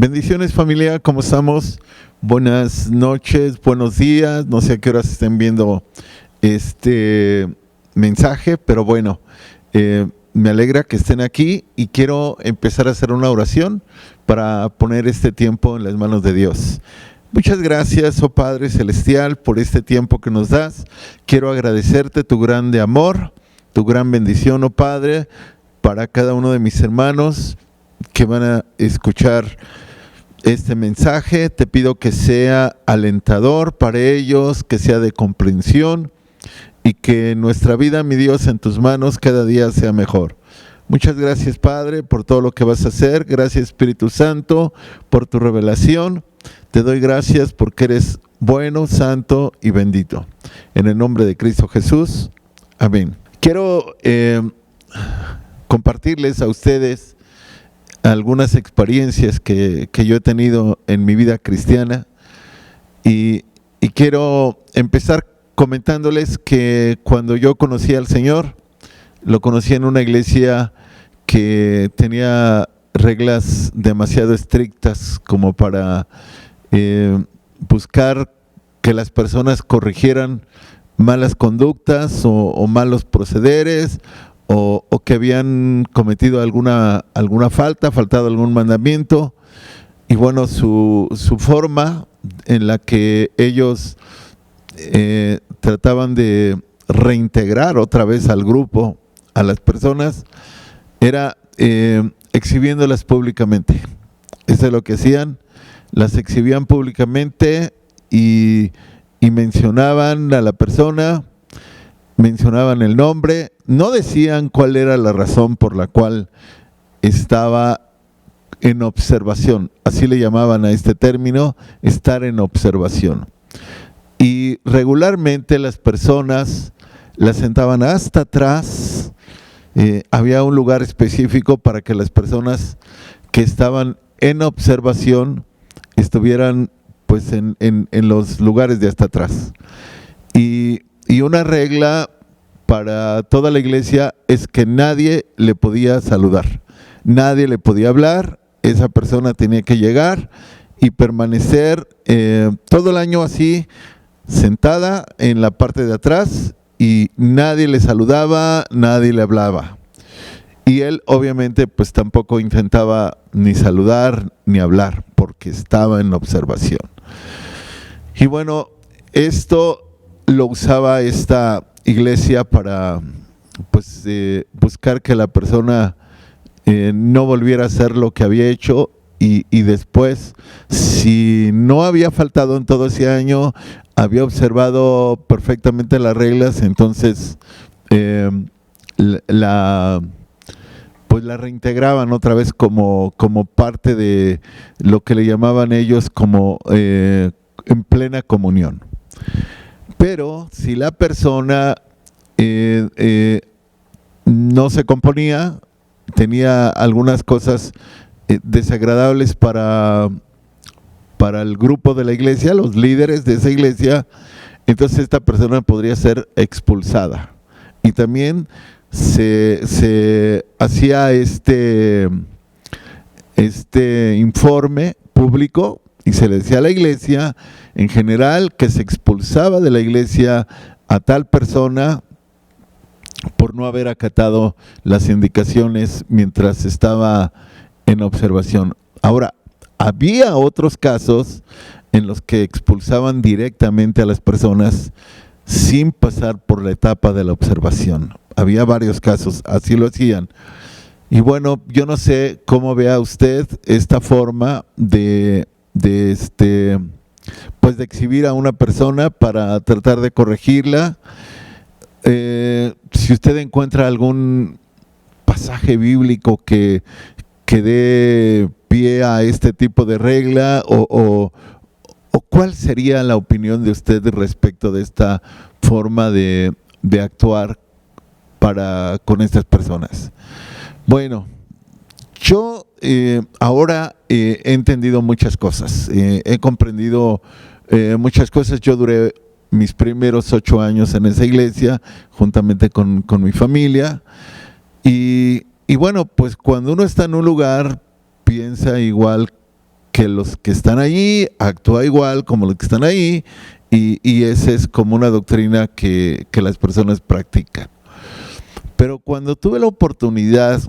Bendiciones, familia, ¿cómo estamos? Buenas noches, buenos días, no sé a qué horas estén viendo este mensaje, pero bueno, me alegra que estén aquí y quiero empezar a hacer una oración para poner este tiempo en las manos de Dios. Muchas gracias, oh Padre Celestial, por este tiempo que nos das. Quiero agradecerte tu grande amor, tu gran bendición, oh Padre, para cada uno de mis hermanos que van a escuchar este mensaje. Te pido que sea alentador para ellos, que sea de comprensión y que nuestra vida, mi Dios, en tus manos cada día sea mejor. Muchas gracias, Padre, por todo lo que vas a hacer. Gracias, Espíritu Santo, por tu revelación. Te doy gracias porque eres bueno, santo y bendito. En el nombre de Cristo Jesús. Amén. Quiero compartirles a ustedes algunas experiencias que yo he tenido en mi vida cristiana y quiero empezar comentándoles que cuando yo conocí al Señor, lo conocí en una iglesia que tenía reglas demasiado estrictas como para buscar que las personas corrigieran malas conductas o malos procederes, o que habían cometido alguna faltado algún mandamiento. Y bueno, su forma en la que ellos trataban de reintegrar otra vez al grupo, a las personas, era exhibiéndolas públicamente. Eso es lo que hacían, las exhibían públicamente y mencionaban a la persona, mencionaban el nombre, no decían cuál era la razón por la cual estaba en observación. Así le llamaban a este término, estar en observación. Y regularmente las personas las sentaban hasta atrás. Había un lugar específico para que las personas que estaban en observación estuvieran pues en los lugares de hasta atrás. Y una regla para toda la iglesia es que nadie le podía saludar, nadie le podía hablar. Esa persona tenía que llegar y permanecer todo el año así, sentada en la parte de atrás, y nadie le saludaba, nadie le hablaba. Y él obviamente pues tampoco intentaba ni saludar ni hablar porque estaba en observación. Y bueno, esto lo usaba esta iglesia para pues buscar que la persona no volviera a hacer lo que había hecho, y después, si no había faltado en todo ese año, había observado perfectamente las reglas, entonces la reintegraban otra vez como parte de lo que le llamaban ellos como en plena comunión. Pero si la persona no se componía, tenía algunas cosas desagradables para el grupo de la iglesia, los líderes de esa iglesia, entonces esta persona podría ser expulsada. Y también se hacía este informe público y se le decía a la iglesia en general que se expulsaba de la iglesia a tal persona por no haber acatado las indicaciones mientras estaba en observación. Ahora, había otros casos en los que expulsaban directamente a las personas sin pasar por la etapa de la observación. Había varios casos, así lo hacían. Y bueno, yo no sé cómo vea usted esta forma de exhibir a una persona para tratar de corregirla. Si usted encuentra algún pasaje bíblico que dé pie a este tipo de regla, o cuál sería la opinión de usted respecto de esta forma de actuar con estas personas. Bueno, yo ahora he entendido muchas cosas, he comprendido muchas cosas. Yo duré mis primeros 8 años en esa iglesia, juntamente con mi familia, y bueno, pues cuando uno está en un lugar, piensa igual que los que están allí actúa igual como los que están ahí, y esa es como una doctrina que las personas practican. Pero cuando tuve la oportunidad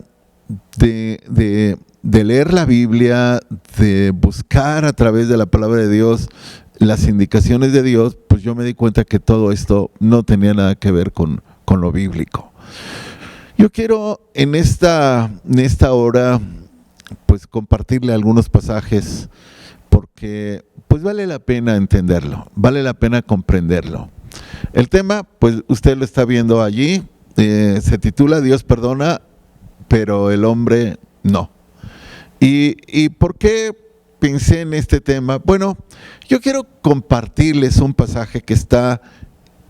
de leer la Biblia, de buscar a través de la palabra de Dios las indicaciones de Dios, pues yo me di cuenta que todo esto no tenía nada que ver con lo bíblico. Yo quiero en esta hora pues compartirle algunos pasajes porque pues vale la pena entenderlo, vale la pena comprenderlo. El tema, pues usted lo está viendo allí, se titula Dios perdona, pero el hombre no. ¿Y por qué pensé en este tema? Bueno, yo quiero compartirles un pasaje que está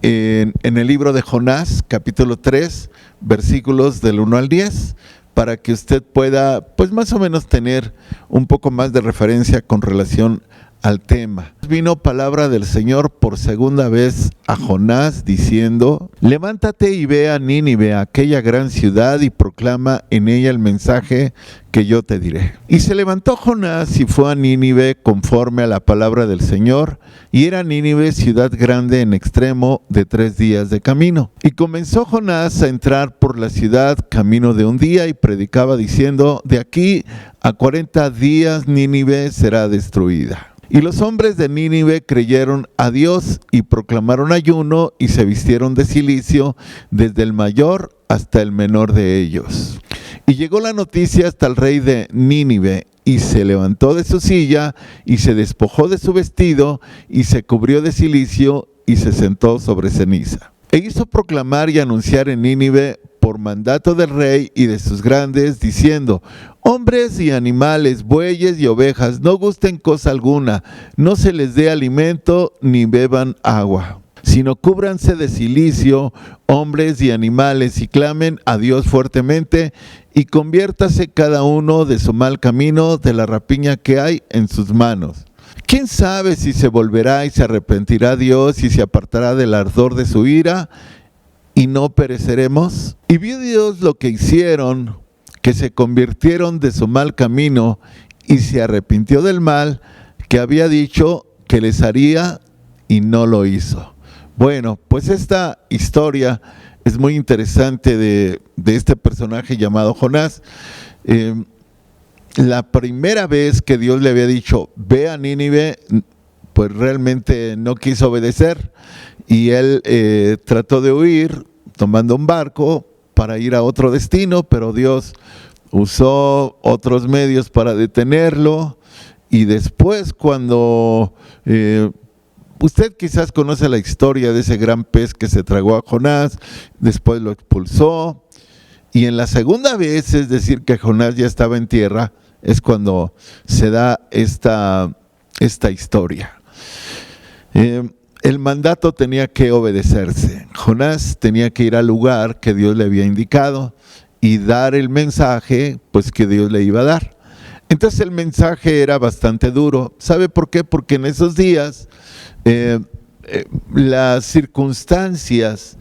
en el libro de Jonás, capítulo 3, versículos del 1 al 10, para que usted pueda, pues más o menos tener un poco más de referencia con relación al tema. Vino palabra del Señor por segunda vez a Jonás diciendo: levántate y ve a Nínive, aquella gran ciudad, y proclama en ella el mensaje que yo te diré. Y se levantó Jonás y fue a Nínive conforme a la palabra del Señor, y era Nínive ciudad grande en extremo de 3 días de camino. Y comenzó Jonás a entrar por la ciudad camino de un día y predicaba diciendo: de aquí a 40 días Nínive será destruida. Y los hombres de Nínive creyeron a Dios y proclamaron ayuno y se vistieron de cilicio desde el mayor hasta el menor de ellos. Y llegó la noticia hasta el rey de Nínive, y se levantó de su silla y se despojó de su vestido y se cubrió de cilicio y se sentó sobre ceniza. E hizo proclamar y anunciar en Nínive por mandato del rey y de sus grandes, diciendo: hombres y animales, bueyes y ovejas, no gusten cosa alguna, no se les dé alimento ni beban agua, sino cúbranse de cilicio, hombres y animales, y clamen a Dios fuertemente, y conviértase cada uno de su mal camino, de la rapiña que hay en sus manos. ¿Quién sabe si se volverá y se arrepentirá Dios y se apartará del ardor de su ira y no pereceremos? Y vio Dios lo que hicieron, que se convirtieron de su mal camino, y se arrepintió del mal que había dicho que les haría y no lo hizo. Bueno, pues esta historia es muy interesante de este personaje llamado Jonás. La primera vez que Dios le había dicho, ve a Nínive, pues realmente no quiso obedecer, y él trató de huir tomando un barco para ir a otro destino, pero Dios usó otros medios para detenerlo. Y después, cuando usted quizás conoce la historia de ese gran pez que se tragó a Jonás, después lo expulsó, y en la segunda vez, es decir, que Jonás ya estaba en tierra, es cuando se da esta historia. El mandato tenía que obedecerse. Jonás tenía que ir al lugar que Dios le había indicado y dar el mensaje pues que Dios le iba a dar. Entonces el mensaje era bastante duro. ¿Sabe por qué? Porque en esos días las circunstancias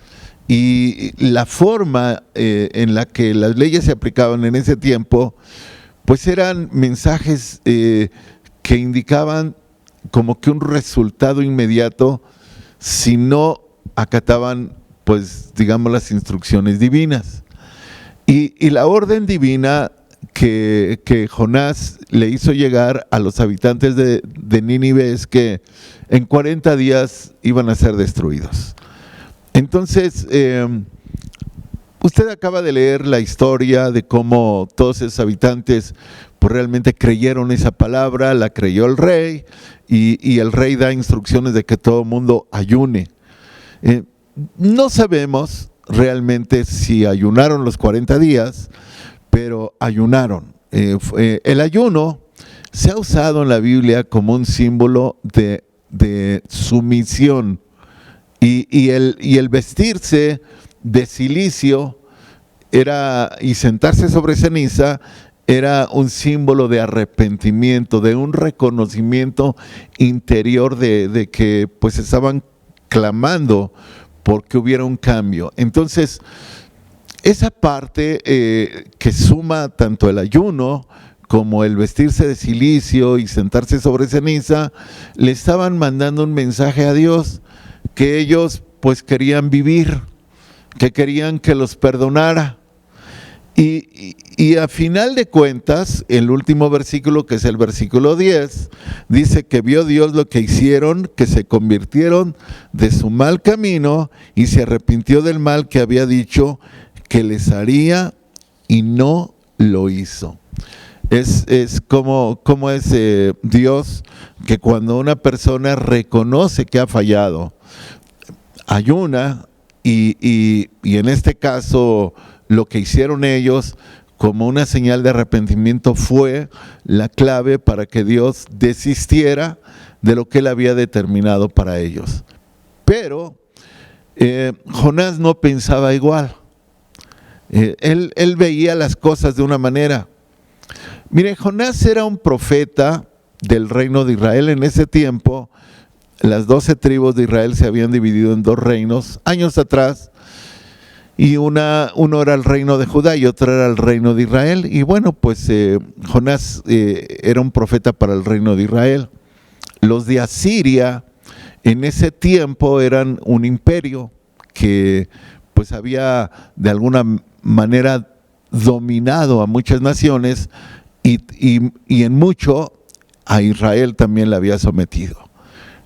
y la forma en la que las leyes se aplicaban en ese tiempo, pues eran mensajes que indicaban como que un resultado inmediato si no acataban, pues digamos, las instrucciones divinas. Y la orden divina que Jonás le hizo llegar a los habitantes de Nínive es que en 40 días iban a ser destruidos. Entonces, usted acaba de leer la historia de cómo todos esos habitantes pues realmente creyeron esa palabra, la creyó el rey, y el rey da instrucciones de que todo el mundo ayune. No sabemos realmente si ayunaron los 40 días, pero ayunaron. El ayuno se ha usado en la Biblia como un símbolo de sumisión, y el vestirse de cilicio y sentarse sobre ceniza era un símbolo de arrepentimiento, de un reconocimiento interior de que pues estaban clamando porque hubiera un cambio. Entonces, esa parte que suma tanto el ayuno como el vestirse de cilicio y sentarse sobre ceniza, le estaban mandando un mensaje a Dios que ellos pues querían vivir, que querían que los perdonara. Y a final de cuentas, el último versículo, que es el versículo 10, dice que vio Dios lo que hicieron, que se convirtieron de su mal camino y se arrepintió del mal que había dicho que les haría y no lo hizo. Es como es Dios, que cuando una persona reconoce que ha fallado, ayuna y en este caso lo que hicieron ellos como una señal de arrepentimiento fue la clave para que Dios desistiera de lo que Él había determinado para ellos. Pero Jonás no pensaba igual. Él veía las cosas de una manera. Mire, Jonás era un profeta del reino de Israel. En ese tiempo, las 12 tribus de Israel se habían dividido en 2 reinos años atrás. Y uno era el reino de Judá y otro era el reino de Israel. Y bueno, pues Jonás era un profeta para el reino de Israel. Los de Asiria en ese tiempo eran un imperio que pues había de alguna manera dominado a muchas naciones y en mucho a Israel también le había sometido.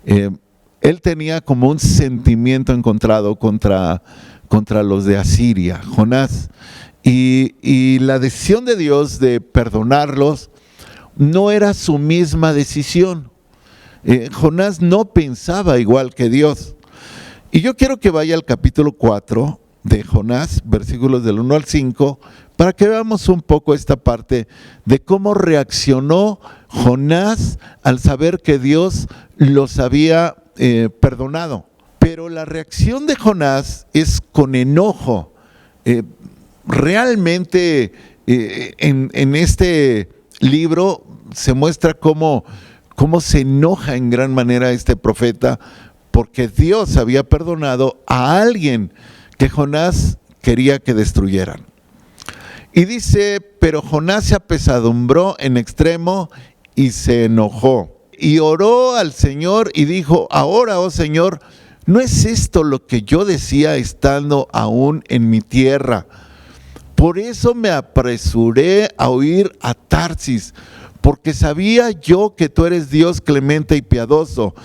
Él tenía como un sentimiento encontrado contra los de Asiria, Jonás, y la decisión de Dios de perdonarlos no era su misma decisión. Jonás no pensaba igual que Dios. Y yo quiero que vaya al capítulo 4 de Jonás, versículos del 1 al 5, para que veamos un poco esta parte de cómo reaccionó Jonás al saber que Dios los había perdonado. Pero la reacción de Jonás es con enojo. Realmente en este libro se muestra cómo se enoja en gran manera este profeta, porque Dios había perdonado a alguien que Jonás quería que destruyeran. Y dice, pero Jonás se apesadumbró en extremo y se enojó. Y oró al Señor y dijo, ahora, oh Señor, ¿no es esto lo que yo decía estando aún en mi tierra? Por eso me apresuré a huir a Tarsis, porque sabía yo que tú eres Dios clemente y piadoso,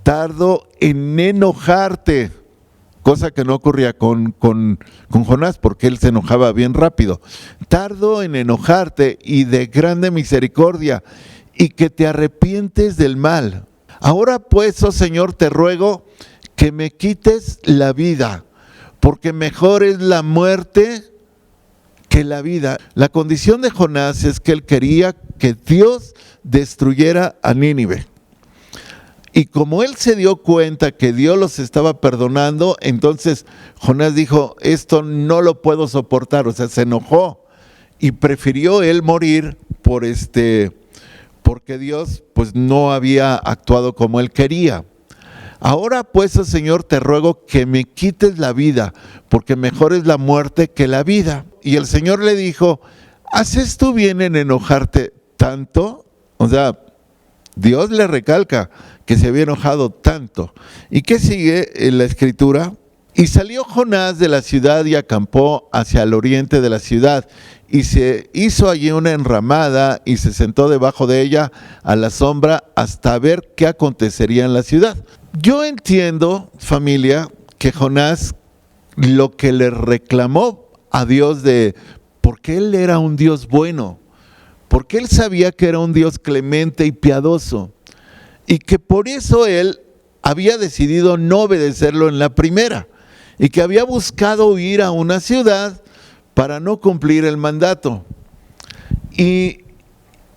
tardo en enojarte, cosa que no ocurría con Jonás, porque él se enojaba bien rápido. Tardo en enojarte y de grande misericordia, y que te arrepientes del mal. Ahora pues, oh Señor, te ruego que me quites la vida, porque mejor es la muerte que la vida. La condición de Jonás es que él quería que Dios destruyera a Nínive. Y como él se dio cuenta que Dios los estaba perdonando, entonces Jonás dijo, esto no lo puedo soportar, o sea, se enojó y prefirió él morir porque Dios pues no había actuado como él quería. Ahora pues, oh Señor, te ruego que me quites la vida, porque mejor es la muerte que la vida. Y el Señor le dijo, ¿haces tú bien en enojarte tanto? O sea, Dios le recalca que se había enojado tanto. ¿Y qué sigue en la escritura? Y salió Jonás de la ciudad y acampó hacia el oriente de la ciudad, y se hizo allí una enramada y se sentó debajo de ella a la sombra hasta ver qué acontecería en la ciudad. Yo entiendo, familia, que Jonás lo que le reclamó a Dios porque él era un Dios bueno, porque él sabía que era un Dios clemente y piadoso, y que por eso él había decidido no obedecerlo en la primera, y que había buscado ir a una ciudad para no cumplir el mandato. Y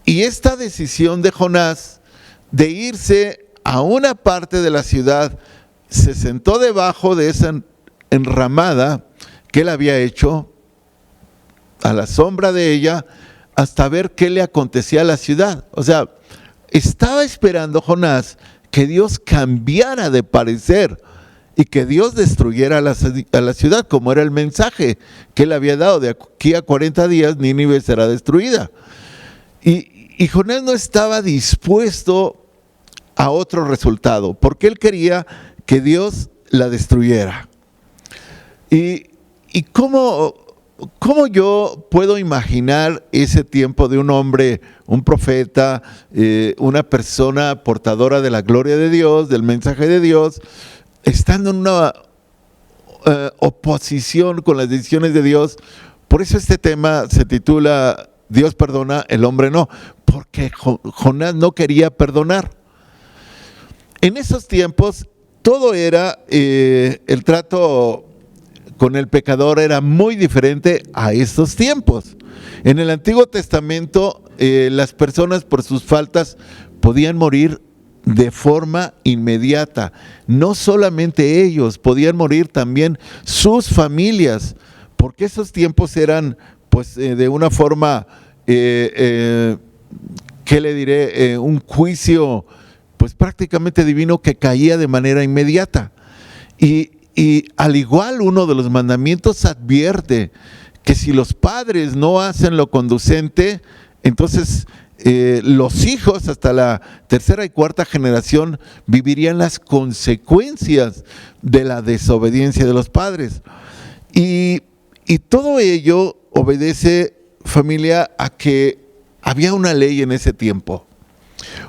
esta decisión de Jonás de irse a una parte de la ciudad, se sentó debajo de esa enramada que él había hecho, a la sombra de ella, hasta ver qué le acontecía a la ciudad. O sea, estaba esperando Jonás que Dios cambiara de parecer y que Dios destruyera a la ciudad, como era el mensaje que él había dado: de aquí a 40 días Nínive será destruida. Y Jonás no estaba dispuesto a otro resultado, porque él quería que Dios la destruyera. ¿Y cómo yo puedo imaginar ese tiempo de un hombre, un profeta, una persona portadora de la gloria de Dios, del mensaje de Dios, estando en una oposición con las decisiones de Dios? Por eso este tema se titula Dios perdona, el hombre no, porque Jonás no quería perdonar. En esos tiempos todo era, el trato con el pecador era muy diferente a estos tiempos. En el Antiguo Testamento las personas por sus faltas podían morir de forma inmediata. No solamente ellos, podían morir también sus familias, porque esos tiempos eran pues de una forma, ¿qué le diré? Un juicio pues prácticamente divino que caía de manera inmediata. Y al igual uno de los mandamientos advierte que si los padres no hacen lo conducente, entonces los hijos hasta la tercera y cuarta generación vivirían las consecuencias de la desobediencia de los padres. Y todo ello obedece, familia, a que había una ley en ese tiempo.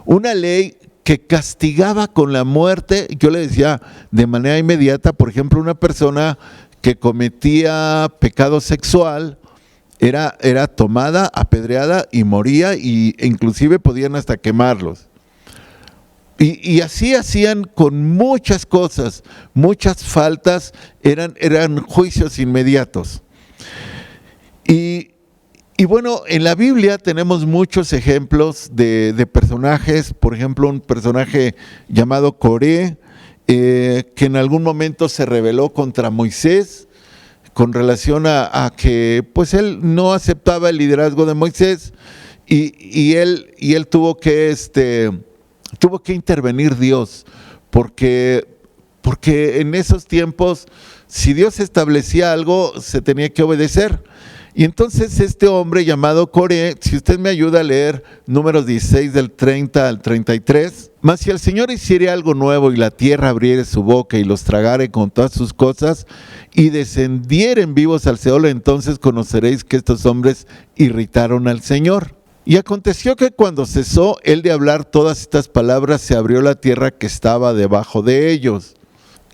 Una ley que castigaba con la muerte, yo le decía, de manera inmediata. Por ejemplo, una persona que cometía pecado sexual era tomada, apedreada y moría, e inclusive podían hasta quemarlos. Y así hacían con muchas cosas, muchas faltas, eran juicios inmediatos. Y bueno, en la Biblia tenemos muchos ejemplos de personajes. Por ejemplo, un personaje llamado Coré, que en algún momento se rebeló contra Moisés con relación a que pues él no aceptaba el liderazgo de Moisés, y él tuvo que intervenir Dios, porque en esos tiempos si Dios establecía algo se tenía que obedecer. Y entonces este hombre llamado Coré, si usted me ayuda a leer Números 16 del 30 al 33, mas si el Señor hiciere algo nuevo y la tierra abriere su boca y los tragare con todas sus cosas y descendieren vivos al Seol, entonces conoceréis que estos hombres irritaron al Señor. Y aconteció que cuando cesó él de hablar todas estas palabras, se abrió la tierra que estaba debajo de ellos.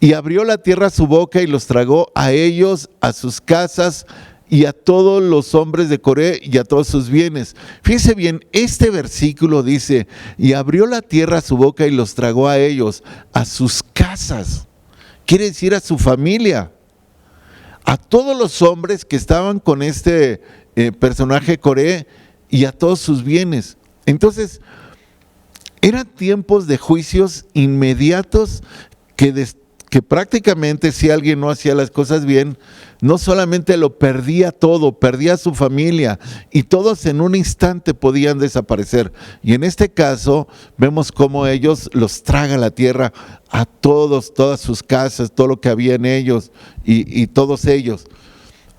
Y abrió la tierra su boca y los tragó a ellos, a sus casas, y a todos los hombres de Coré y a todos sus bienes. Fíjense bien, este versículo dice, y abrió la tierra su boca y los tragó a ellos, a sus casas. Quiere decir a su familia, a todos los hombres que estaban con este personaje Coré y a todos sus bienes. Entonces, eran tiempos de juicios inmediatos que prácticamente si alguien no hacía las cosas bien, no solamente lo perdía todo, perdía a su familia, y todos en un instante podían desaparecer. Y en este caso vemos cómo ellos los traga la tierra a todos, todas sus casas, todo lo que había en ellos y todos ellos.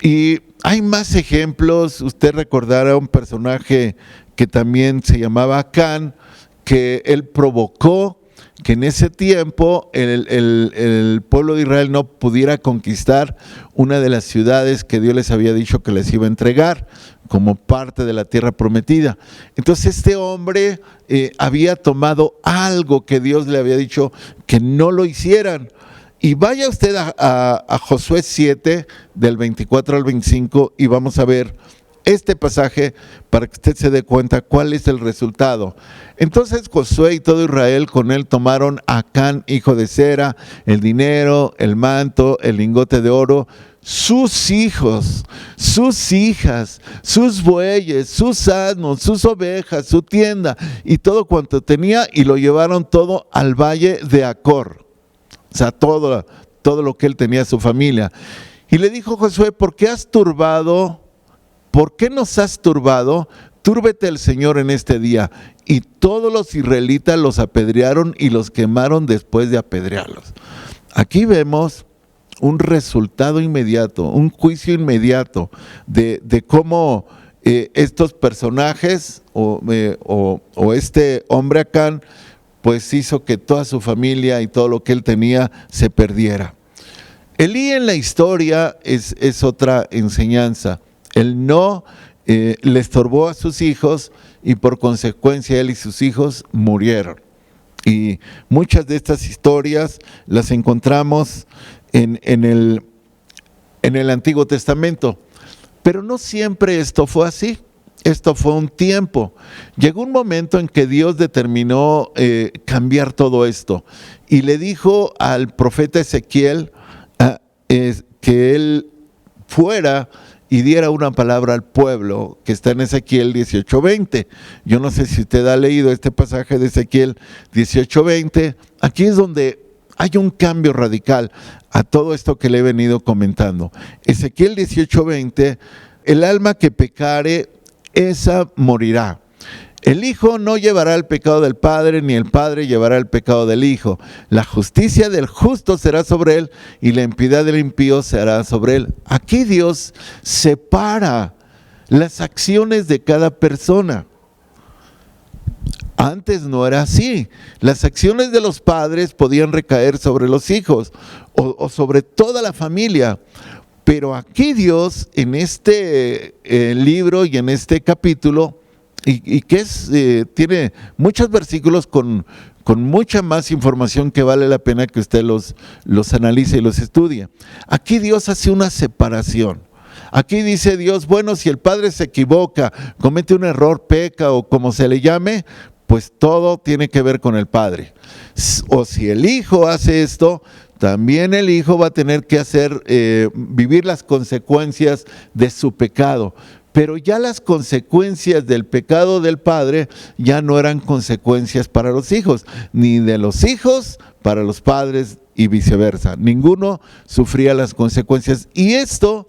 Y hay más ejemplos. Usted recordará un personaje que también se llamaba Acán, que él provocó que en ese tiempo el pueblo de Israel no pudiera conquistar una de las ciudades que Dios les había dicho que les iba a entregar como parte de la tierra prometida. Entonces este hombre había tomado algo que Dios le había dicho que no lo hicieran. Y vaya usted a Josué 7, del 24 al 25, y vamos a ver este pasaje para que usted se dé cuenta cuál es el resultado. Entonces Josué y todo Israel con él tomaron a Acán, hijo de Zera, el dinero, el manto, el lingote de oro, sus hijos, sus hijas, sus bueyes, sus asnos, sus ovejas, su tienda y todo cuanto tenía, y lo llevaron todo al valle de Acor. O sea, todo lo que él tenía, su familia. Y le dijo Josué, ¿por qué nos has turbado? Túrbete el Señor en este día. Y todos los israelitas los apedrearon y los quemaron después de apedrearlos. Aquí vemos un resultado inmediato, un juicio inmediato de cómo estos personajes o este hombre Acán, pues hizo que toda su familia y todo lo que él tenía se perdiera. Elí en la historia es otra enseñanza. Él no le estorbó a sus hijos y por consecuencia él y sus hijos murieron. Y muchas de estas historias las encontramos en el Antiguo Testamento. Pero no siempre esto fue así. Esto fue un tiempo. Llegó un momento en que Dios determinó cambiar todo esto. Y le dijo al profeta Ezequiel que él fuera y diera una palabra al pueblo, que está en Ezequiel 18:20. Yo no sé si usted ha leído este pasaje de Ezequiel 18:20. Aquí es donde hay un cambio radical a todo esto que le he venido comentando. Ezequiel 18:20, el alma que pecare, esa morirá. El hijo no llevará el pecado del padre, ni el padre llevará el pecado del hijo. La justicia del justo será sobre él, y la impiedad del impío será sobre él. Aquí Dios separa las acciones de cada persona. Antes no era así. Las acciones de los padres podían recaer sobre los hijos o sobre toda la familia. Pero aquí Dios, en este libro y en este capítulo, y que tiene muchos versículos con mucha más información que vale la pena que usted los analice y los estudie. Aquí Dios hace una separación. Aquí dice Dios, bueno, si el padre se equivoca, comete un error, peca o como se le llame, pues todo tiene que ver con el padre. O si el hijo hace esto, también el hijo va a tener que vivir las consecuencias de su pecado. Pero ya las consecuencias del pecado del padre ya no eran consecuencias para los hijos, ni de los hijos para los padres y viceversa. Ninguno sufría las consecuencias. Y esto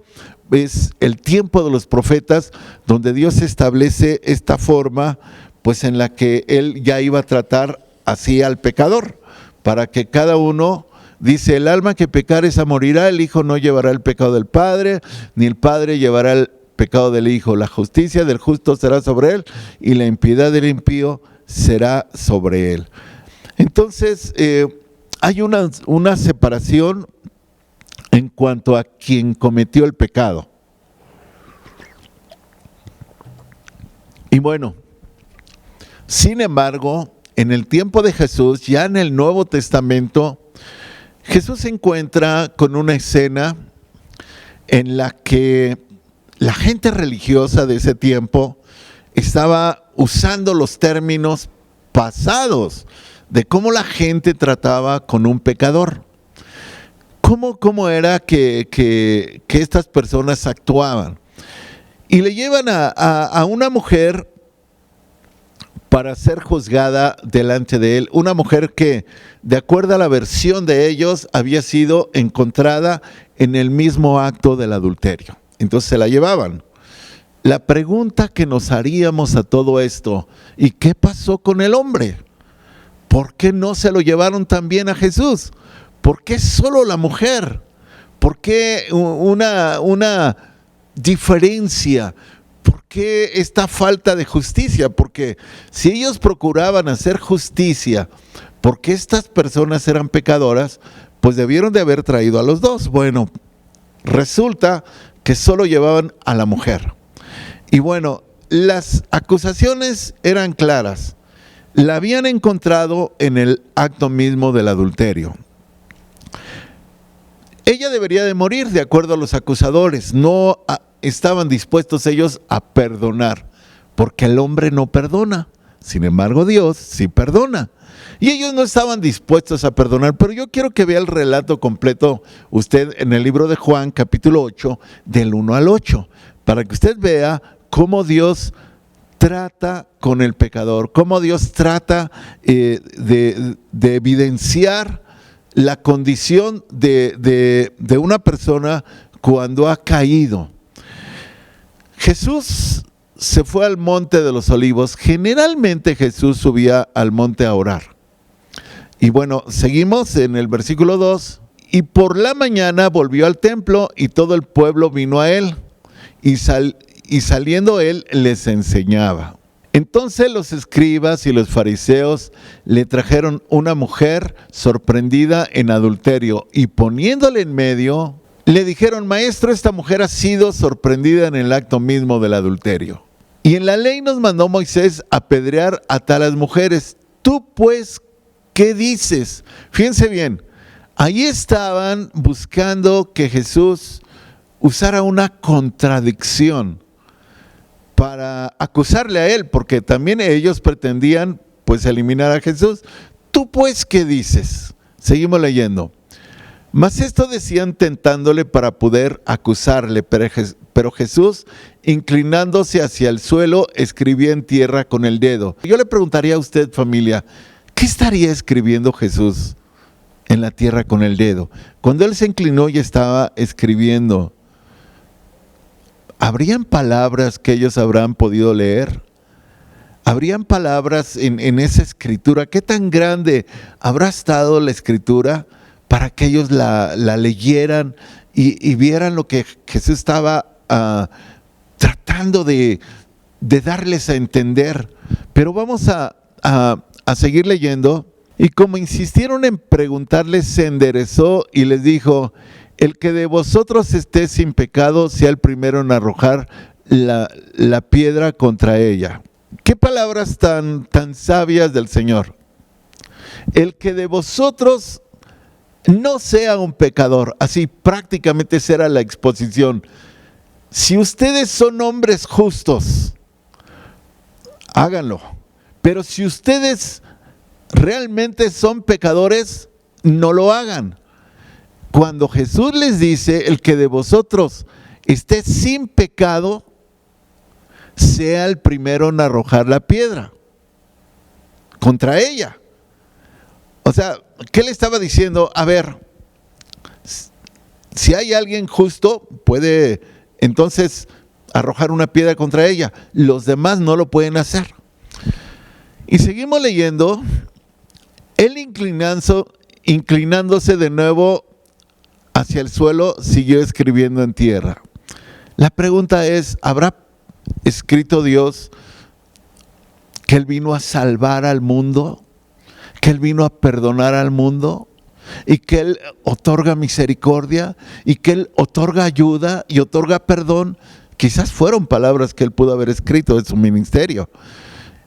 es el tiempo de los profetas, donde Dios establece esta forma, pues en la que Él ya iba a tratar así al pecador, para que cada uno... Dice, el alma que pecare esa morirá, el hijo no llevará el pecado del padre, ni el padre llevará el pecado del hijo. La justicia del justo será sobre él, y la impiedad del impío será sobre él. Entonces, hay una separación en cuanto a quien cometió el pecado. Y bueno, sin embargo, en el tiempo de Jesús, ya en el Nuevo Testamento, Jesús se encuentra con una escena en la que la gente religiosa de ese tiempo estaba usando los términos pasados de cómo la gente trataba con un pecador. ¿Cómo era que estas personas actuaban? Y le llevan a una mujer para ser juzgada delante de él. Una mujer que, de acuerdo a la versión de ellos, había sido encontrada en el mismo acto del adulterio. Entonces se la llevaban. La pregunta que nos haríamos a todo esto, ¿y qué pasó con el hombre? ¿Por qué no se lo llevaron también a Jesús? ¿Por qué solo la mujer? ¿Por qué una diferencia? ¿Por qué esta falta de justicia? Porque si ellos procuraban hacer justicia, porque estas personas eran pecadoras, pues debieron de haber traído a los dos. Bueno, resulta que solo llevaban a la mujer. Y bueno, las acusaciones eran claras. La habían encontrado en el acto mismo del adulterio. Ella debería de morir de acuerdo a los acusadores. No estaban dispuestos ellos a perdonar, porque el hombre no perdona. Sin embargo, Dios sí perdona. Y ellos no estaban dispuestos a perdonar, pero yo quiero que vea el relato completo usted en el libro de Juan, capítulo 8, del 1 al 8, para que usted vea cómo Dios trata con el pecador, cómo Dios trata de evidenciar la condición de una persona cuando ha caído. Jesús se fue al monte de los olivos. Generalmente Jesús subía al monte a orar. Y bueno, seguimos en el versículo 2. Y por la mañana volvió al templo y todo el pueblo vino a él. y saliendo él les enseñaba. Entonces los escribas y los fariseos le trajeron una mujer sorprendida en adulterio y poniéndole en medio, le dijeron: Maestro, esta mujer ha sido sorprendida en el acto mismo del adulterio. Y en la ley nos mandó Moisés apedrear a tales mujeres. Tú pues, ¿qué dices? Fíjense bien, ahí estaban buscando que Jesús usara una contradicción para acusarle a él, porque también ellos pretendían pues eliminar a Jesús. ¿Tú pues qué dices? Seguimos leyendo. Mas esto decían tentándole para poder acusarle, pero Jesús, inclinándose hacia el suelo, escribía en tierra con el dedo. Yo le preguntaría a usted, familia, ¿qué estaría escribiendo Jesús en la tierra con el dedo? Cuando él se inclinó y estaba escribiendo, ¿habrían palabras que ellos habrán podido leer? ¿Habrían palabras en esa escritura? ¿Qué tan grande habrá estado la escritura para que ellos la leyeran y vieran lo que Jesús estaba tratando de darles a entender? Pero vamos a seguir leyendo. Y como insistieron en preguntarle, se enderezó y les dijo: el que de vosotros esté sin pecado sea el primero en arrojar la piedra contra ella. ¿Qué palabras tan sabias del Señor? El que de vosotros no sea un pecador. Así prácticamente será la exposición. Si ustedes son hombres justos, háganlo. Pero si ustedes realmente son pecadores, no lo hagan. Cuando Jesús les dice: el que de vosotros esté sin pecado, sea el primero en arrojar la piedra contra ella. O sea, ¿qué le estaba diciendo? A ver, si hay alguien justo, puede entonces arrojar una piedra contra ella. Los demás no lo pueden hacer. Y seguimos leyendo. Él inclinándose de nuevo hacia el suelo, siguió escribiendo en tierra. La pregunta es: ¿habrá escrito Dios que Él vino a salvar al mundo? ¿Que Él vino a perdonar al mundo? ¿Y que Él otorga misericordia? ¿Y que Él otorga ayuda y otorga perdón? Quizás fueron palabras que Él pudo haber escrito en su ministerio.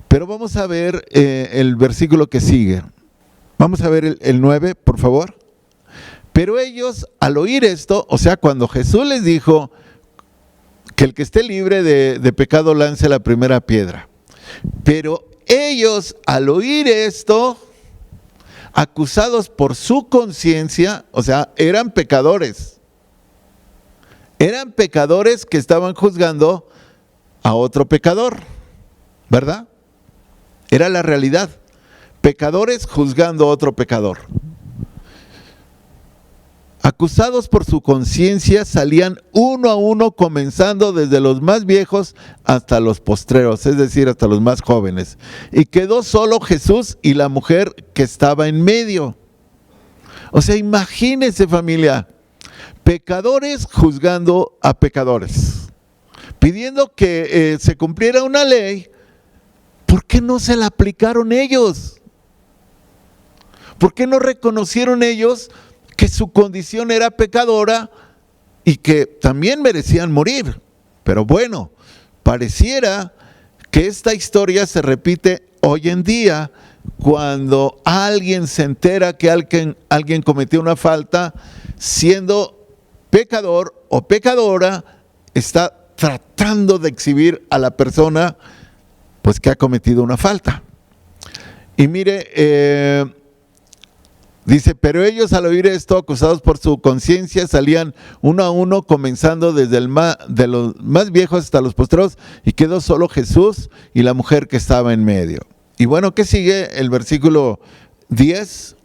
Pero vamos a ver el versículo que sigue. Vamos a ver el 9, por favor. Pero ellos, al oír esto, o sea, cuando Jesús les dijo que el que esté libre de pecado lance la primera piedra. Pero ellos, al oír esto, acusados por su conciencia, o sea, eran pecadores. Eran pecadores que estaban juzgando a otro pecador, ¿verdad? Era la realidad. Pecadores juzgando a otro pecador. Acusados por su conciencia, salían uno a uno, comenzando desde los más viejos hasta los postreros, es decir, hasta los más jóvenes. Y quedó solo Jesús y la mujer que estaba en medio. O sea, imagínense, familia, pecadores juzgando a pecadores, pidiendo que se cumpliera una ley. ¿Por qué no se la aplicaron ellos? ¿Por qué no reconocieron ellos que su condición era pecadora y que también merecían morir? Pero bueno, pareciera que esta historia se repite hoy en día cuando alguien se entera que alguien cometió una falta, siendo pecador o pecadora, está tratando de exhibir a la persona pues que ha cometido una falta. Y mire, dice: pero ellos al oír esto, acusados por su conciencia, salían uno a uno, comenzando desde de los más viejos hasta los postreros, y quedó solo Jesús y la mujer que estaba en medio. Y bueno, ¿qué sigue? El versículo 10.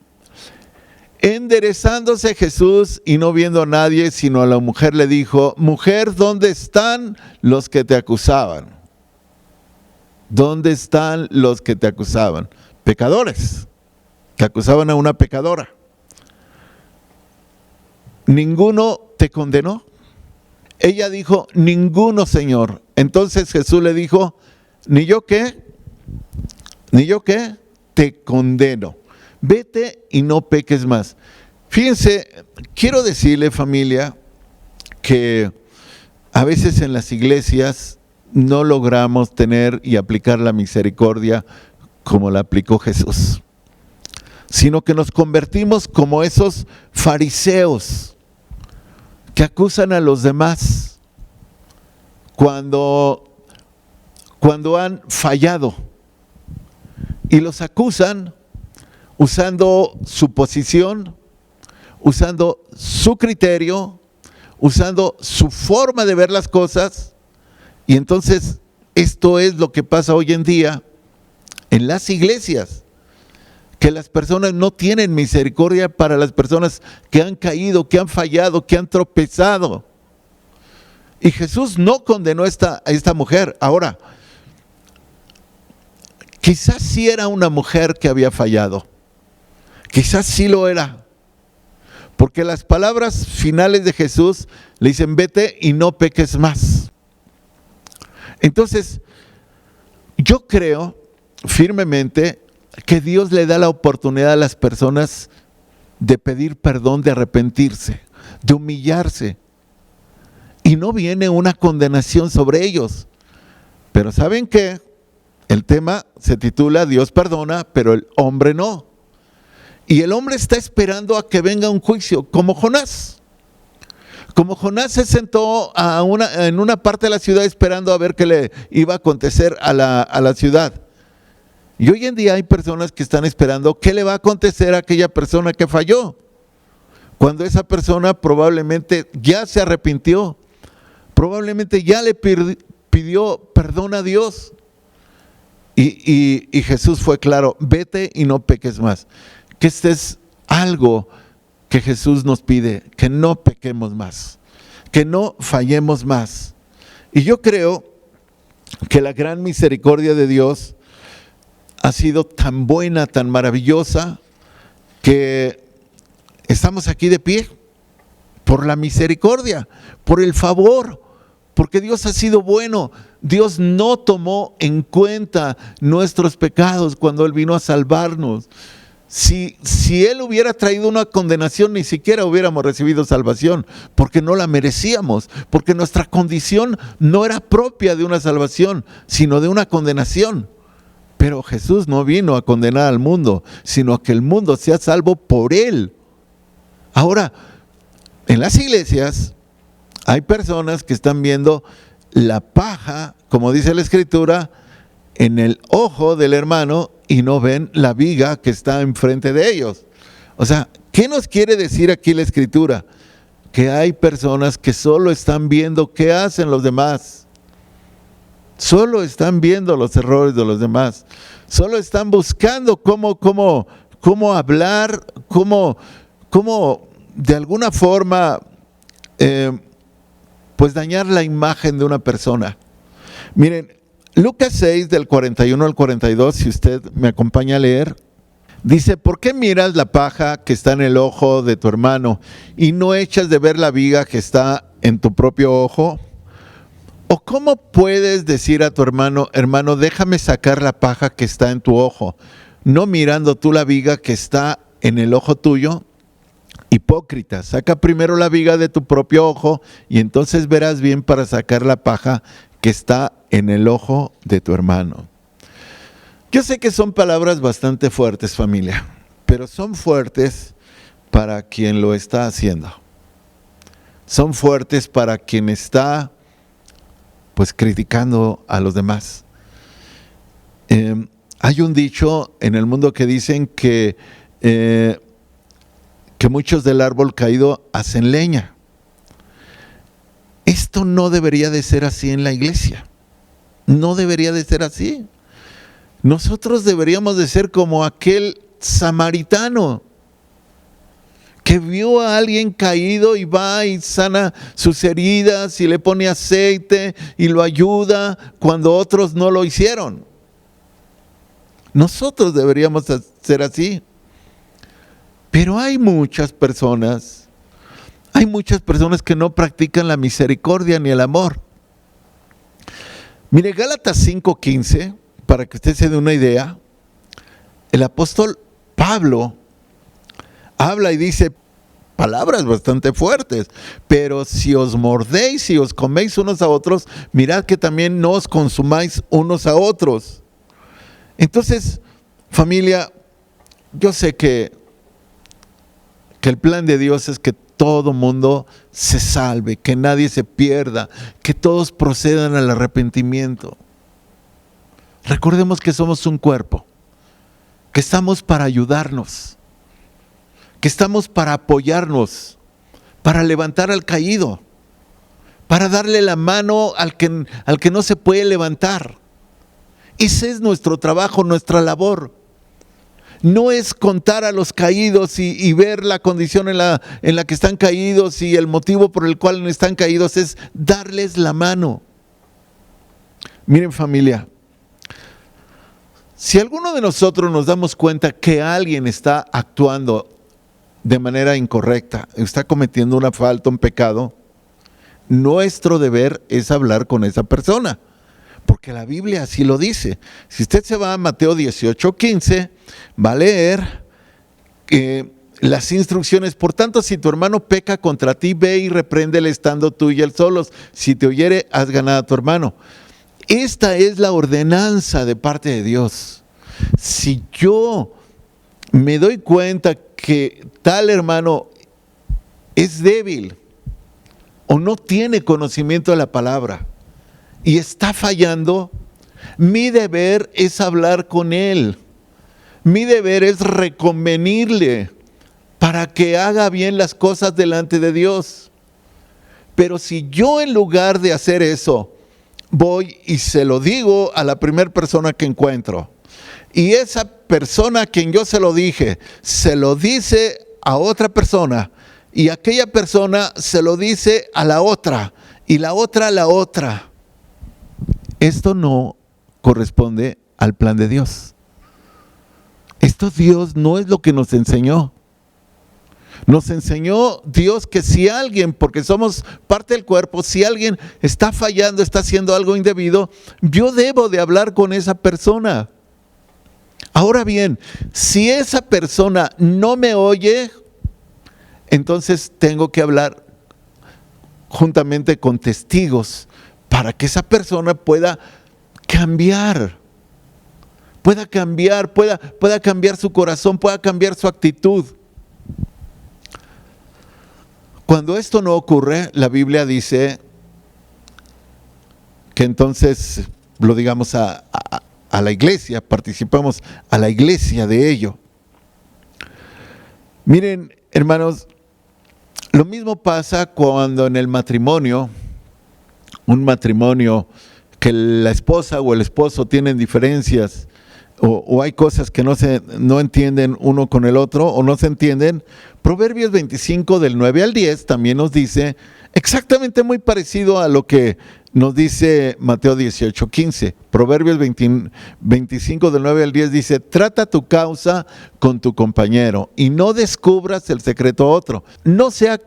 Enderezándose Jesús y no viendo a nadie, sino a la mujer, le dijo: mujer, ¿dónde están los que te acusaban? ¿Dónde están los que te acusaban? Pecadores, que acusaban a una pecadora. ¿Ninguno te condenó? Ella dijo: ninguno, Señor. Entonces Jesús le dijo, ni yo qué, te condeno. Vete y no peques más. Fíjense, quiero decirle, familia, que a veces en las iglesias no logramos tener y aplicar la misericordia como la aplicó Jesús, sino que nos convertimos como esos fariseos que acusan a los demás cuando han fallado, y los acusan usando su posición, usando su criterio, usando su forma de ver las cosas. Y entonces esto es lo que pasa hoy en día en las iglesias, que las personas no tienen misericordia para las personas que han caído, que han fallado, que han tropezado. Y Jesús no condenó a esta mujer. Ahora, quizás sí era una mujer que había fallado, quizás sí lo era, porque las palabras finales de Jesús le dicen, vete y no peques más. Entonces, yo creo firmemente que Dios le da la oportunidad a las personas de pedir perdón, de arrepentirse, de humillarse. Y no viene una condenación sobre ellos. Pero ¿saben qué? El tema se titula Dios perdona, pero el hombre no. Y el hombre está esperando a que venga un juicio, como Jonás. Como Jonás se sentó en una parte de la ciudad esperando a ver qué le iba a acontecer a la ciudad. Y hoy en día hay personas que están esperando qué le va a acontecer a aquella persona que falló, cuando esa persona probablemente ya se arrepintió, probablemente ya le pidió perdón a Dios. Y Jesús fue claro, vete y no peques más. Que este es algo que Jesús nos pide, que no pequemos más, que no fallemos más. Y yo creo que la gran misericordia de Dios ha sido tan buena, tan maravillosa, que estamos aquí de pie por la misericordia, por el favor, porque Dios ha sido bueno. Dios no tomó en cuenta nuestros pecados cuando Él vino a salvarnos. Si Él hubiera traído una condenación, ni siquiera hubiéramos recibido salvación, porque no la merecíamos, porque nuestra condición no era propia de una salvación, sino de una condenación. Pero Jesús no vino a condenar al mundo, sino a que el mundo sea salvo por Él. Ahora, en las iglesias hay personas que están viendo la paja, como dice la Escritura, en el ojo del hermano y no ven la viga que está enfrente de ellos. O sea, ¿qué nos quiere decir aquí la Escritura? Que hay personas que solo están viendo qué hacen los demás. Solo están viendo los errores de los demás. Solo están buscando cómo hablar, cómo de alguna forma pues dañar la imagen de una persona. Miren, Lucas 6 del 41 al 42, si usted me acompaña a leer, dice, ¿por qué miras la paja que está en el ojo de tu hermano y no echas de ver la viga que está en tu propio ojo? ¿O cómo puedes decir a tu hermano, hermano, déjame sacar la paja que está en tu ojo, no mirando tú la viga que está en el ojo tuyo? Hipócrita, saca primero la viga de tu propio ojo y entonces verás bien para sacar la paja que está en el ojo de tu hermano. Yo sé que son palabras bastante fuertes, familia, pero son fuertes para quien lo está haciendo. Son fuertes para quien está pues criticando a los demás. Hay un dicho en el mundo que dicen que muchos del árbol caído hacen leña. Esto no debería de ser así en la iglesia. No debería de ser así. Nosotros deberíamos de ser como aquel samaritano que vio a alguien caído y va y sana sus heridas y le pone aceite y lo ayuda cuando otros no lo hicieron. Nosotros deberíamos ser así. Pero hay muchas personas que no practican la misericordia ni el amor. Mire, Gálatas 5:15, para que usted se dé una idea, el apóstol Pablo habla y dice palabras bastante fuertes, pero si os mordéis y os coméis unos a otros, mirad que también no os consumáis unos a otros. Entonces, familia, yo sé que el plan de Dios es que todo mundo se salve, que nadie se pierda, que todos procedan al arrepentimiento. Recordemos que somos un cuerpo, que estamos para ayudarnos, que estamos para apoyarnos, para levantar al caído, para darle la mano al que no se puede levantar. Ese es nuestro trabajo, nuestra labor. No es contar a los caídos y ver la condición en la que están caídos y el motivo por el cual están caídos, es darles la mano. Miren, familia, si alguno de nosotros nos damos cuenta que alguien está actuando de manera incorrecta, está cometiendo una falta, un pecado, nuestro deber es hablar con esa persona, porque la Biblia así lo dice. Si usted se va a Mateo 18:15, va a leer las instrucciones. Por tanto, si tu hermano peca contra ti, ve y repréndele estando tú y él solos. Si te oyere, has ganado a tu hermano. Esta es la ordenanza de parte de Dios. Si yo me doy cuenta que tal hermano es débil o no tiene conocimiento de la palabra y está fallando, mi deber es hablar con él. Mi deber es reconvenirle para que haga bien las cosas delante de Dios. Pero si yo, en lugar de hacer eso, voy y se lo digo a la primera persona que encuentro, y esa persona a quien yo se lo dije, se lo dice a otra persona, y aquella persona se lo dice a la otra, y la otra a la otra, esto no corresponde al plan de Dios. Esto Dios no es lo que nos enseñó. Nos enseñó Dios que si alguien, porque somos parte del cuerpo, si alguien está fallando, está haciendo algo indebido, yo debo de hablar con esa persona. Ahora bien, si esa persona no me oye, entonces tengo que hablar juntamente con testigos para que esa persona pueda cambiar. Pueda cambiar su corazón, pueda cambiar su actitud. Cuando esto no ocurre, la Biblia dice que entonces lo digamos a la iglesia, participamos a la iglesia de ello. Miren, hermanos, lo mismo pasa cuando en el matrimonio, un matrimonio que la esposa o el esposo tienen diferencias, o hay cosas que no entienden uno con el otro o no se entienden. Proverbios 25 del 9 al 10 también nos dice exactamente muy parecido a lo que nos dice Mateo 18:15. Proverbios 25 del 9 al 10 dice: trata tu causa con tu compañero y no descubras el secreto a otro. No sea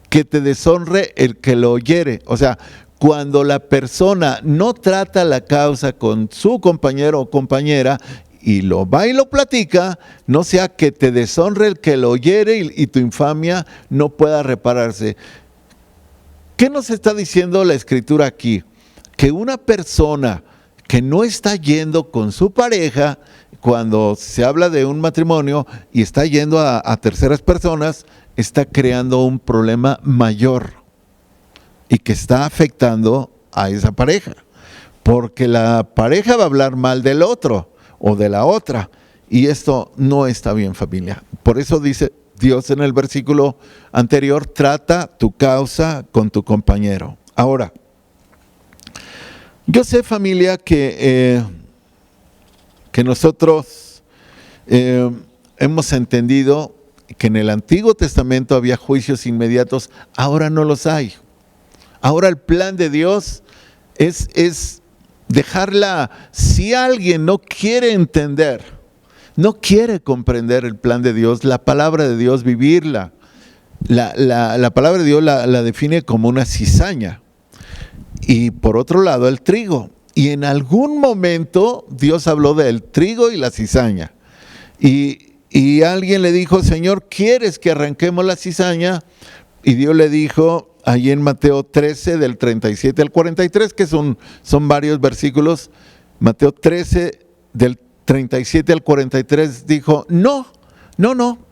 que te deshonre el que lo oyere. O sea, cuando la persona no trata la causa con su compañero o compañera y lo va y lo platica, no sea que te deshonre el que lo oyere y tu infamia no pueda repararse. ¿Qué nos está diciendo la Escritura aquí? Que una persona que no está yendo con su pareja, cuando se habla de un matrimonio y está yendo a terceras personas, está creando un problema mayor y que está afectando a esa pareja, porque la pareja va a hablar mal del otro o de la otra, y esto no está bien, familia. Por eso dice Dios en el versículo anterior: trata tu causa con tu compañero. Ahora, yo sé, familia, que nosotros hemos entendido que en el Antiguo Testamento había juicios inmediatos, ahora no los hay. Ahora el plan de Dios es dejarla. Si alguien no quiere entender, no quiere comprender el plan de Dios, la palabra de Dios, vivirla, la palabra de Dios la define como una cizaña. Y por otro lado, el trigo. y en algún momento Dios habló del trigo y la cizaña. Y alguien le dijo, Señor, ¿quieres que arranquemos la cizaña? Y Dios le dijo, ahí en Mateo 13, del 37 al 43, que son varios versículos, Mateo 13, del 37 al 43, dijo, no,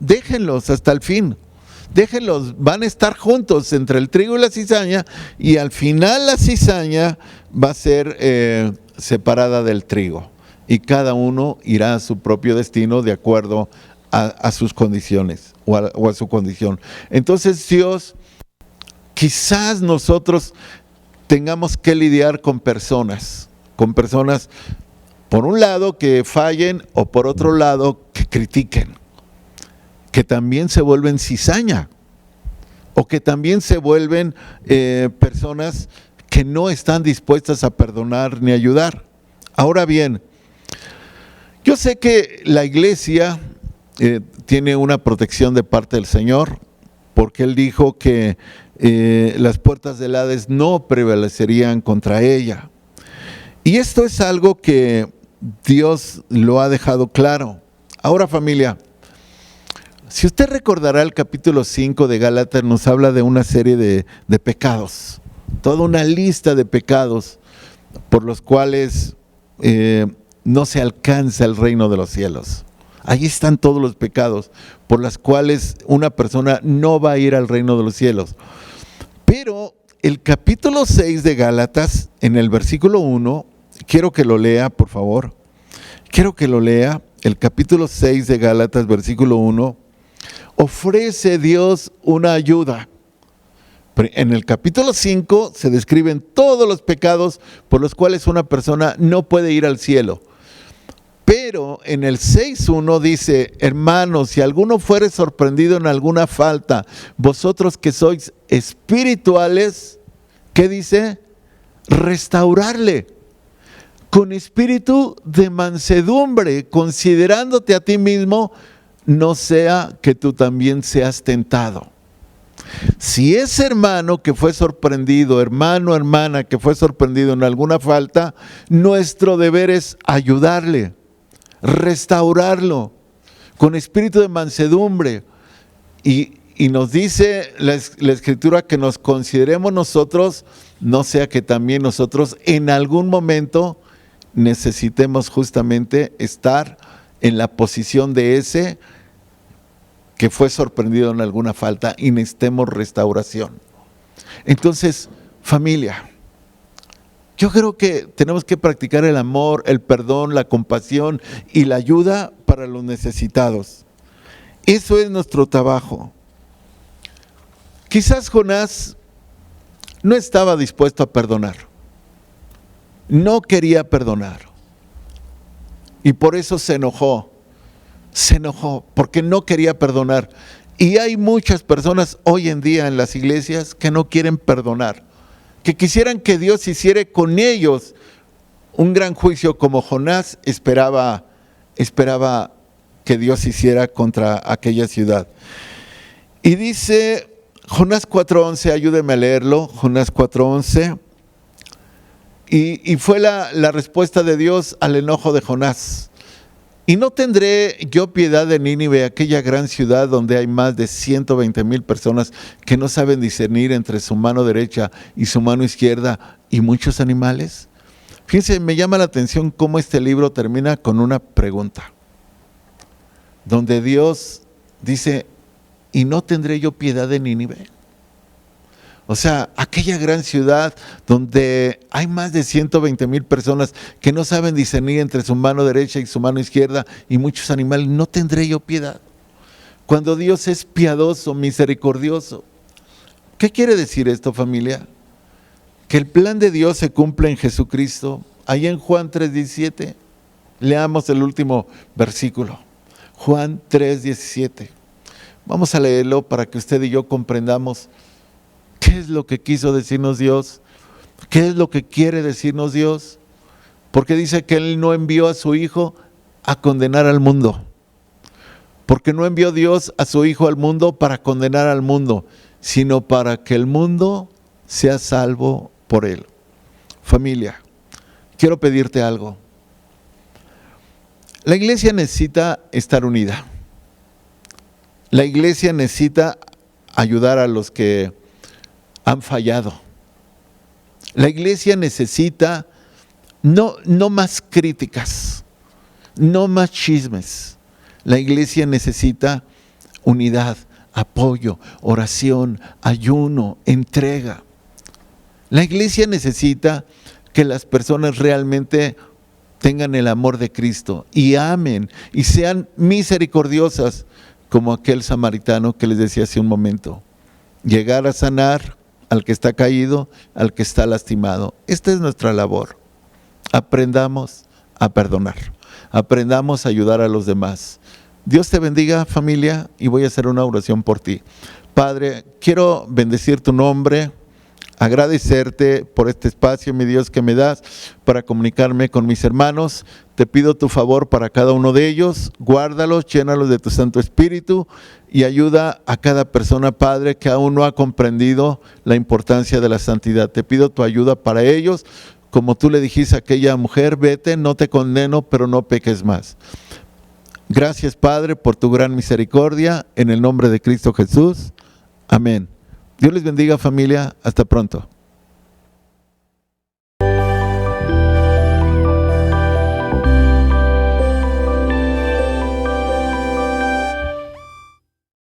déjenlos hasta el fin. Déjenlos, van a estar juntos entre el trigo y la cizaña, y al final la cizaña va a ser separada del trigo, y cada uno irá a su propio destino de acuerdo a sus condiciones o a su condición. Entonces Dios, quizás nosotros tengamos que lidiar con personas, por un lado que fallen o por otro lado que critiquen, que también se vuelven cizaña, o que también se vuelven personas que no están dispuestas a perdonar ni ayudar. Ahora bien, yo sé que la iglesia tiene una protección de parte del Señor, porque Él dijo que las puertas del Hades no prevalecerían contra ella. Y esto es algo que Dios lo ha dejado claro. Ahora, familia, si usted recordará el capítulo 5 de Gálatas, nos habla de una serie de pecados, toda una lista de pecados por los cuales no se alcanza el reino de los cielos. Ahí están todos los pecados por los cuales una persona no va a ir al reino de los cielos. Pero el capítulo 6 de Gálatas, en el versículo 1, quiero que lo lea, por favor. Quiero que lo lea. El capítulo 6 de Gálatas, versículo 1, ofrece Dios una ayuda. En el capítulo 5 se describen todos los pecados por los cuales una persona no puede ir al cielo. Pero en el 6.1 dice, hermanos, si alguno fuere sorprendido en alguna falta, vosotros que sois espirituales, ¿qué dice? Restaurarle con espíritu de mansedumbre, considerándote a ti mismo, no sea que tú también seas tentado. Si ese hermano que fue sorprendido, hermano, hermana que fue sorprendido en alguna falta, nuestro deber es ayudarle, restaurarlo con espíritu de mansedumbre. Y nos dice la Escritura que nos consideremos nosotros, no sea que también nosotros en algún momento necesitemos justamente estar en la posición de ese que fue sorprendido en alguna falta y necesitemos restauración. Entonces, familia, yo creo que tenemos que practicar el amor, el perdón, la compasión y la ayuda para los necesitados. Eso es nuestro trabajo. Quizás Jonás no estaba dispuesto a perdonar. No quería perdonar. Y por eso se enojó porque no quería perdonar. Y hay muchas personas hoy en día en las iglesias que no quieren perdonar, que quisieran que Dios hiciera con ellos un gran juicio como Jonás esperaba que Dios hiciera contra aquella ciudad. Y dice Jonás 4.11, ayúdeme a leerlo, Jonás 4.11, y fue la respuesta de Dios al enojo de Jonás. Y no tendré yo piedad de Nínive, aquella gran ciudad donde hay más de 120,000 personas que no saben discernir entre su mano derecha y su mano izquierda y muchos animales. Fíjense, me llama la atención cómo este libro termina con una pregunta, donde Dios dice, ¿y no tendré yo piedad de Nínive? O sea, aquella gran ciudad donde hay más de 120,000 personas que no saben discernir entre su mano derecha y su mano izquierda y muchos animales, ¿no tendré yo piedad? Cuando Dios es piadoso, misericordioso. ¿Qué quiere decir esto, familia? Que el plan de Dios se cumple en Jesucristo. Ahí en Juan 3.17, leamos el último versículo. Juan 3.17. Vamos a leerlo para que usted y yo comprendamos ¿qué es lo que quiso decirnos Dios? ¿Qué es lo que quiere decirnos Dios? Porque dice que Él no envió a su Hijo a condenar al mundo. Porque no envió Dios a su Hijo al mundo para condenar al mundo, sino para que el mundo sea salvo por Él. Familia, quiero pedirte algo. La iglesia necesita estar unida. La iglesia necesita ayudar a los que han fallado. La iglesia necesita no más críticas, no más chismes. La iglesia necesita unidad, apoyo, oración, ayuno, entrega. La iglesia necesita que las personas realmente tengan el amor de Cristo y amen y sean misericordiosas, como aquel samaritano que les decía hace un momento. Llegar a sanar al que está caído, al que está lastimado. Esta es nuestra labor. Aprendamos a perdonar. Aprendamos a ayudar a los demás. Dios te bendiga, familia, y voy a hacer una oración por ti. Padre, quiero bendecir tu nombre, agradecerte por este espacio, mi Dios, que me das para comunicarme con mis hermanos. Te pido tu favor para cada uno de ellos, guárdalos, llénalos de tu Santo Espíritu y ayuda a cada persona, Padre, que aún no ha comprendido la importancia de la santidad. Te pido tu ayuda para ellos, como tú le dijiste a aquella mujer, vete, no te condeno, pero no peques más. Gracias, Padre, por tu gran misericordia, en el nombre de Cristo Jesús. Amén. Dios les bendiga, familia. Hasta pronto.